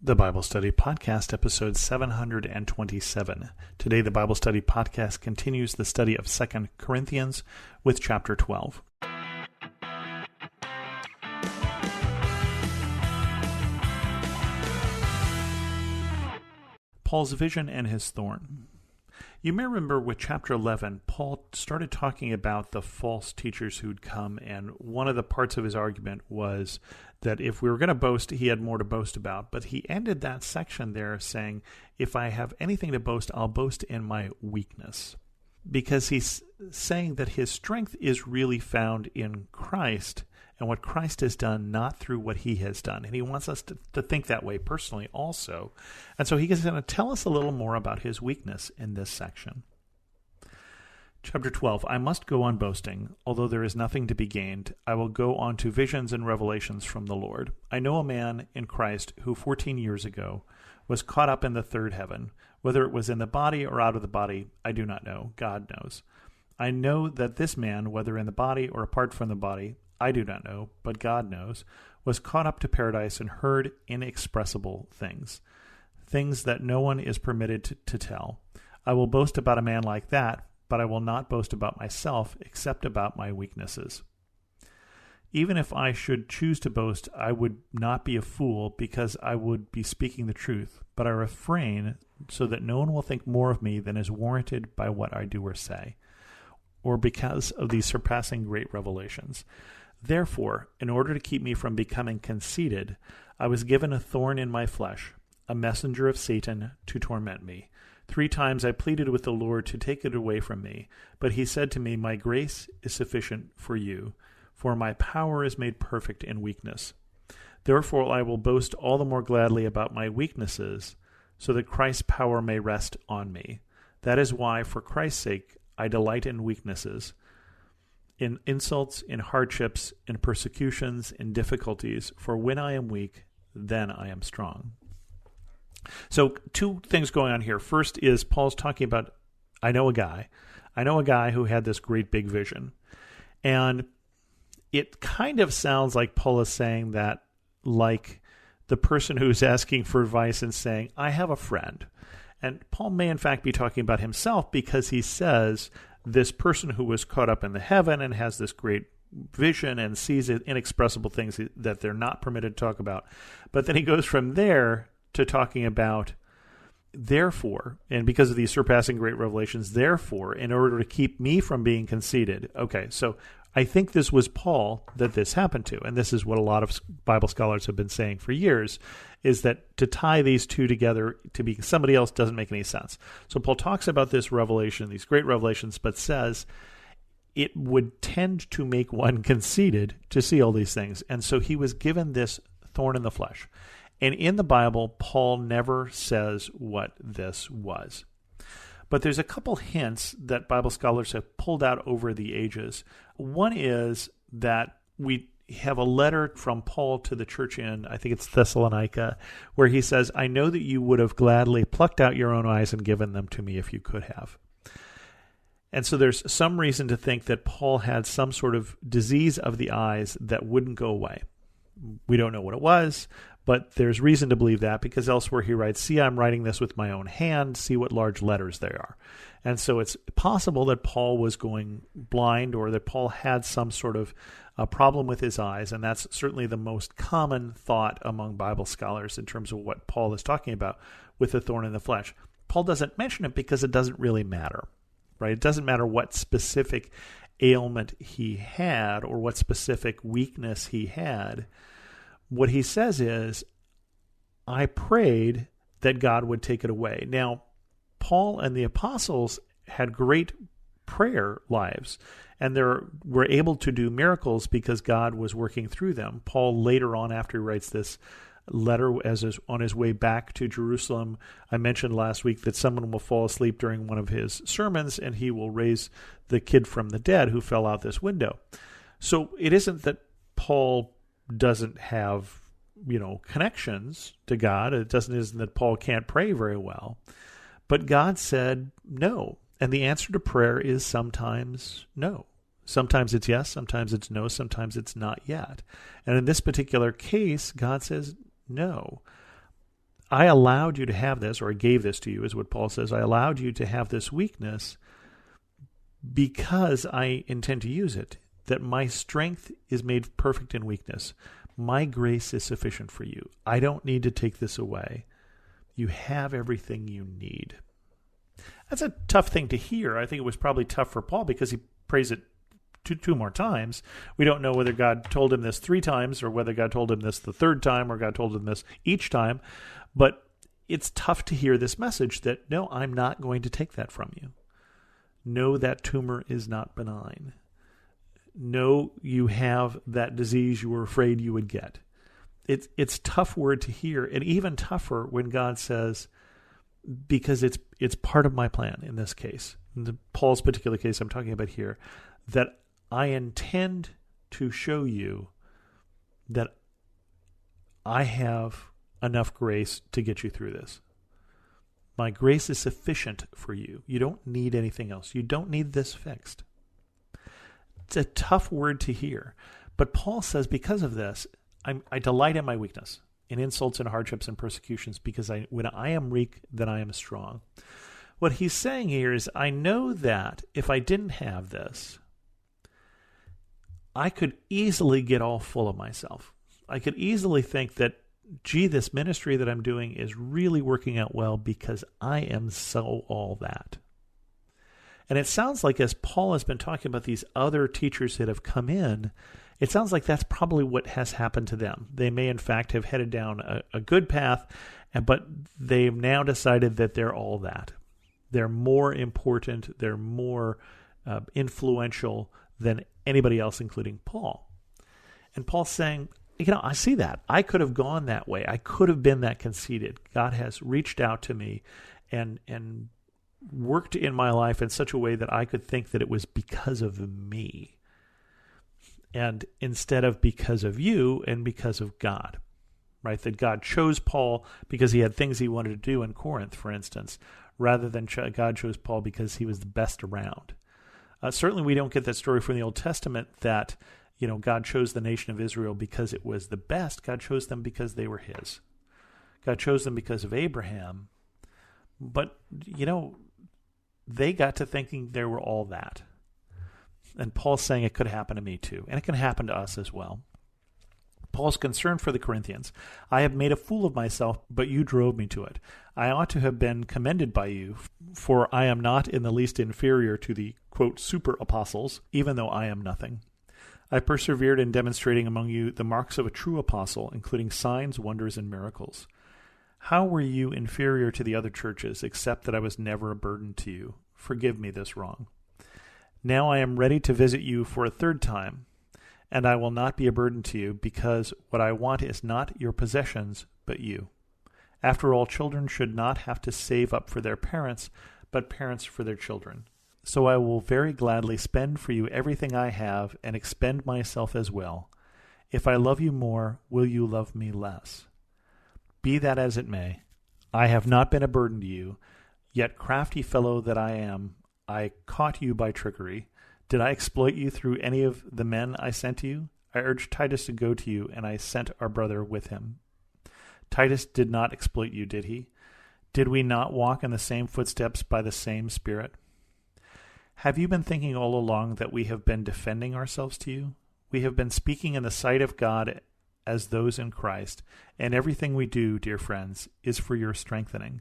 The Bible Study Podcast, episode 727. Today, the Bible Study Podcast continues the study of 2 Corinthians with chapter 12. Paul's vision and his thorn. You may remember with chapter 11, Paul started talking about the false teachers who'd come, and one of the parts of his argument was that if we were going to boast, he had more to boast about. But he ended that section there saying, if I have anything to boast, I'll boast in my weakness. Because he's saying that his strength is really found in Christ and what Christ has done, not through what he has done. And he wants us to think that way personally also. And so he's going to tell us a little more about his weakness in this section. Chapter 12, I must go on boasting, although there is nothing to be gained. I will go on to visions and revelations from the Lord. I know a man in Christ who 14 years ago was caught up in the third heaven. Whether it was in the body or out of the body, I do not know. God knows. I know that this man, whether in the body or apart from the body, I do not know, but God knows, was caught up to paradise and heard inexpressible things, things that no one is permitted to tell. I will boast about a man like that, but I will not boast about myself except about my weaknesses. Even if I should choose to boast, I would not be a fool because I would be speaking the truth, but I refrain so that no one will think more of me than is warranted by what I do or say, or because of these surpassing great revelations. Therefore, in order to keep me from becoming conceited, I was given a thorn in my flesh, a messenger of Satan to torment me. 3 times I pleaded with the Lord to take it away from me, but he said to me, My grace is sufficient for you, for my power is made perfect in weakness. Therefore I will boast all the more gladly about my weaknesses, so that Christ's power may rest on me. That is why, for Christ's sake, I delight in weaknesses, in insults, in hardships, in persecutions, in difficulties, for when I am weak, then I am strong. So 2 things going on here. First is Paul's talking about, I know a guy who had this great big vision. And it kind of sounds like Paul is saying that like the person who's asking for advice and saying, I have a friend. And Paul may in fact be talking about himself because he says this person who was caught up in the heaven and has this great vision and sees inexpressible things that they're not permitted to talk about. But then he goes from there to talking about, therefore, and because of these surpassing great revelations, therefore, in order to keep me from being conceited. Okay, so I think this was Paul that this happened to, and this is what a lot of Bible scholars have been saying for years, is that to tie these two together to be somebody else doesn't make any sense. So Paul talks about this revelation, these great revelations, but says it would tend to make one conceited to see all these things. And so he was given this thorn in the flesh. And in the Bible, Paul never says what this was. But there's a couple hints that Bible scholars have pulled out over the ages. One is that we have a letter from Paul to the church in, I think it's Thessalonica, where he says, I know that you would have gladly plucked out your own eyes and given them to me if you could have. And so there's some reason to think that Paul had some sort of disease of the eyes that wouldn't go away. We don't know what it was, but there's reason to believe that because elsewhere he writes, see, I'm writing this with my own hand, see what large letters they are. And so it's possible that Paul was going blind or that Paul had some sort of a problem with his eyes, and that's certainly the most common thought among Bible scholars in terms of what Paul is talking about with the thorn in the flesh. Paul doesn't mention it because it doesn't really matter, right? It doesn't matter what specific ailment he had or what specific weakness he had. What he says is, I prayed that God would take it away. Now, Paul and the apostles had great prayer lives, and they were able to do miracles because God was working through them. Paul later on, after he writes this letter on his way back to Jerusalem, I mentioned last week that someone will fall asleep during one of his sermons, and he will raise the kid from the dead who fell out this window. So it isn't that Paul doesn't have, connections to God. It isn't that Paul can't pray very well. But God said no. And the answer to prayer is sometimes no. Sometimes it's yes, sometimes it's no, sometimes it's not yet. And in this particular case, God says no. I allowed you to have this, or I gave this to you, is what Paul says. I allowed you to have this weakness because I intend to use it, that my strength is made perfect in weakness. My grace is sufficient for you. I don't need to take this away. You have everything you need. That's a tough thing to hear. I think it was probably tough for Paul because he prays it two more times. We don't know whether God told him this 3 times or whether God told him this the 3rd time or God told him this each time. But it's tough to hear this message that, no, I'm not going to take that from you. No, that tumor is not benign. No, you have that disease you were afraid you would get. It's tough word to hear, and even tougher when God says, because it's part of my plan in this case, in Paul's particular case I'm talking about here, that I intend to show you that I have enough grace to get you through this. My grace is sufficient for you. You don't need anything else. You don't need this fixed. It's a tough word to hear. But Paul says, because of this, I delight in my weakness, in insults and hardships and persecutions, because when I am weak, then I am strong. What he's saying here is, I know that if I didn't have this, I could easily get all full of myself. I could easily think that, gee, this ministry that I'm doing is really working out well because I am so all that. And it sounds like, as Paul has been talking about these other teachers that have come in, it sounds like that's probably what has happened to them. They may, in fact, have headed down a good path, but they've now decided that they're all that. They're more important, they're more influential than anybody else, including Paul. And Paul's saying, I see that. I could have gone that way. I could have been that conceited. God has reached out to me and worked in my life in such a way that I could think that it was because of me, and instead of because of you and because of God, right? That God chose Paul because he had things he wanted to do in Corinth, for instance, rather than God chose Paul because he was the best around. Certainly we don't get that story from the Old Testament that, God chose the nation of Israel because it was the best. God chose them because they were his. God chose them because of Abraham. But, they got to thinking they were all that. And Paul's saying it could happen to me too. And it can happen to us as well. Paul's concerned for the Corinthians. I have made a fool of myself, but you drove me to it. I ought to have been commended by you, for I am not in the least inferior to the, quote, super apostles, even though I am nothing. I persevered in demonstrating among you the marks of a true apostle, including signs, wonders, and miracles. How were you inferior to the other churches, except that I was never a burden to you? Forgive me this wrong. Now I am ready to visit you for a 3rd time, and I will not be a burden to you, because what I want is not your possessions, but you. After all, children should not have to save up for their parents, but parents for their children. So I will very gladly spend for you everything I have and expend myself as well. If I love you more, will you love me less? Be that as it may, I have not been a burden to you, yet crafty fellow that I am, I caught you by trickery. Did I exploit you through any of the men I sent to you? I urged Titus to go to you, and I sent our brother with him. Titus did not exploit you, did he? Did we not walk in the same footsteps by the same Spirit? Have you been thinking all along that we have been defending ourselves to you? We have been speaking in the sight of God as those in Christ, and everything we do, dear friends, is for your strengthening.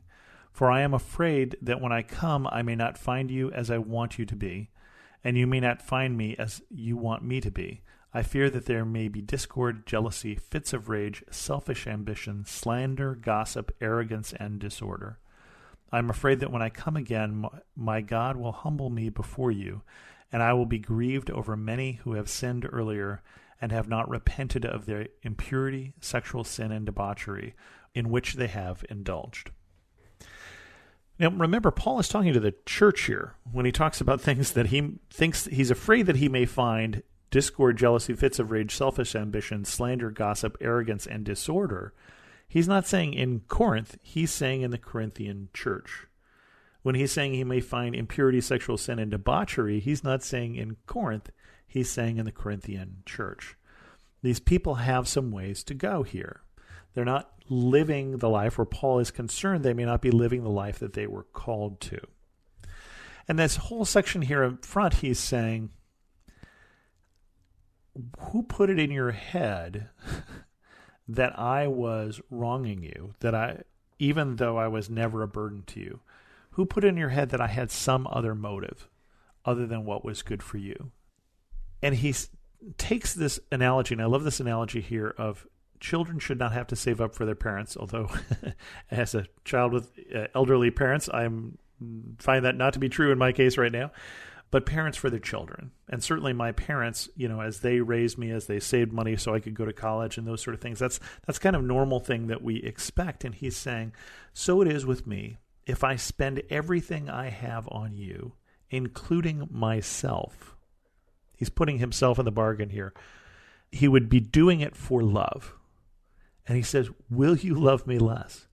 For I am afraid that when I come I may not find you as I want you to be, and you may not find me as you want me to be. I fear that there may be discord, jealousy, fits of rage, selfish ambition, slander, gossip, arrogance, and disorder. I am afraid that when I come again, my God will humble me before you, and I will be grieved over many who have sinned earlier and have not repented of their impurity, sexual sin, and debauchery, in which they have indulged. Now, remember, Paul is talking to the church here when he talks about things that he thinks he's afraid that he may find: discord, jealousy, fits of rage, selfish ambition, slander, gossip, arrogance, and disorder. He's not saying in Corinth, he's saying in the Corinthian church. When he's saying he may find impurity, sexual sin, and debauchery, he's not saying in Corinth, he's saying in the Corinthian church. These people have some ways to go here. They're not living the life, or Paul is concerned they may not be living the life that they were called to. And this whole section here up front, he's saying, who put it in your head that I was wronging you, even though I was never a burden to you? Who put it in your head that I had some other motive other than what was good for you? And he takes this analogy, and I love this analogy here, of children should not have to save up for their parents, although as a child with elderly parents, I find that not to be true in my case right now. But parents for their children. And certainly my parents, as they raised me, as they saved money so I could go to college and those sort of things, that's kind of normal thing that we expect. And he's saying, so it is with me. If I spend everything I have on you, including myself, he's putting himself in the bargain here, he would be doing it for love. And he says, will you love me less?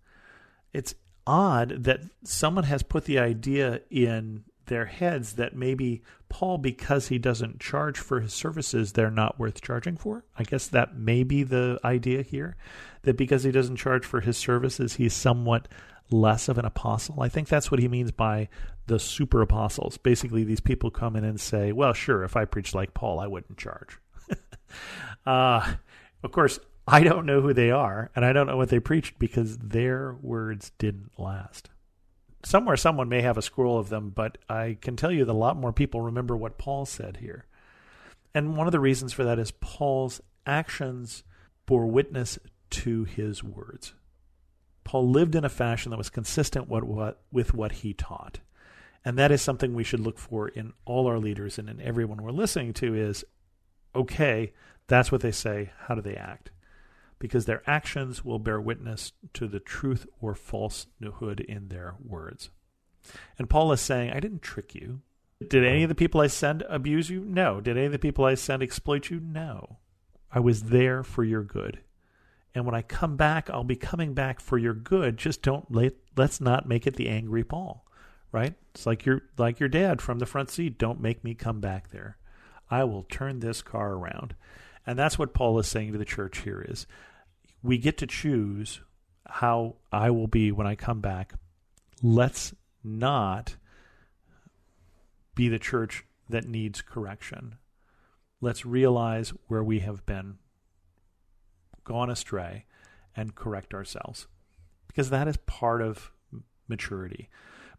It's odd that someone has put the idea in their heads that maybe Paul, because he doesn't charge for his services, they're not worth charging for. I guess that may be the idea here, that because he doesn't charge for his services, he's somewhat less of an apostle. I think that's what he means by the super apostles. Basically, these people come in and say, well, sure, if I preached like Paul, I wouldn't charge. Of course, I don't know who they are, and I don't know what they preached because their words didn't last. Somewhere someone may have a scroll of them, but I can tell you that a lot more people remember what Paul said here. And one of the reasons for that is Paul's actions bore witness to his words. Paul lived in a fashion that was consistent with what he taught. And that is something we should look for in all our leaders and in everyone we're listening to is, okay, that's what they say. How do they act? Because their actions will bear witness to the truth or falsehood in their words. And Paul is saying, I didn't trick you. Did any of the people I send abuse you? No. Did any of the people I send exploit you? No. I was there for your good. And when I come back, I'll be coming back for your good. Just let's not make it the angry Paul, right? It's like your dad from the front seat. Don't make me come back there. I will turn this car around. And that's what Paul is saying to the church here is, we get to choose how I will be when I come back. Let's not be the church that needs correction. Let's realize where we have been gone astray and correct ourselves. Because that is part of maturity.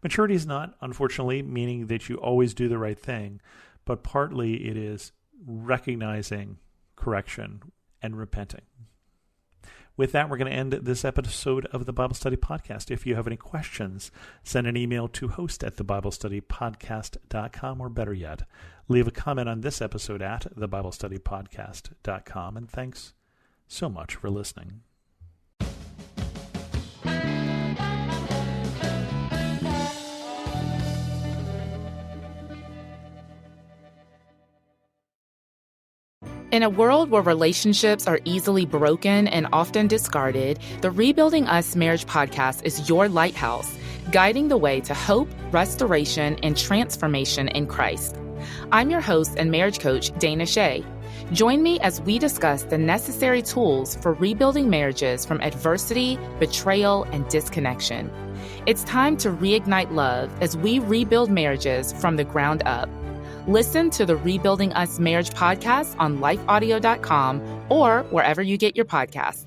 Maturity is not, unfortunately, meaning that you always do the right thing, but partly it is recognizing correction and repenting. With that, we're going to end this episode of the Bible Study Podcast. If you have any questions, send an email to host@thebiblestudypodcast.com, or better yet, leave a comment on this episode at thebiblestudypodcast.com. And thanks so much for listening. In a world where relationships are easily broken and often discarded, the Rebuilding Us Marriage Podcast is your lighthouse, guiding the way to hope, restoration, and transformation in Christ. I'm your host and marriage coach, Dana Shea. Join me as we discuss the necessary tools for rebuilding marriages from adversity, betrayal, and disconnection. It's time to reignite love as we rebuild marriages from the ground up. Listen to the Rebuilding Us Marriage Podcast on lifeaudio.com or wherever you get your podcasts.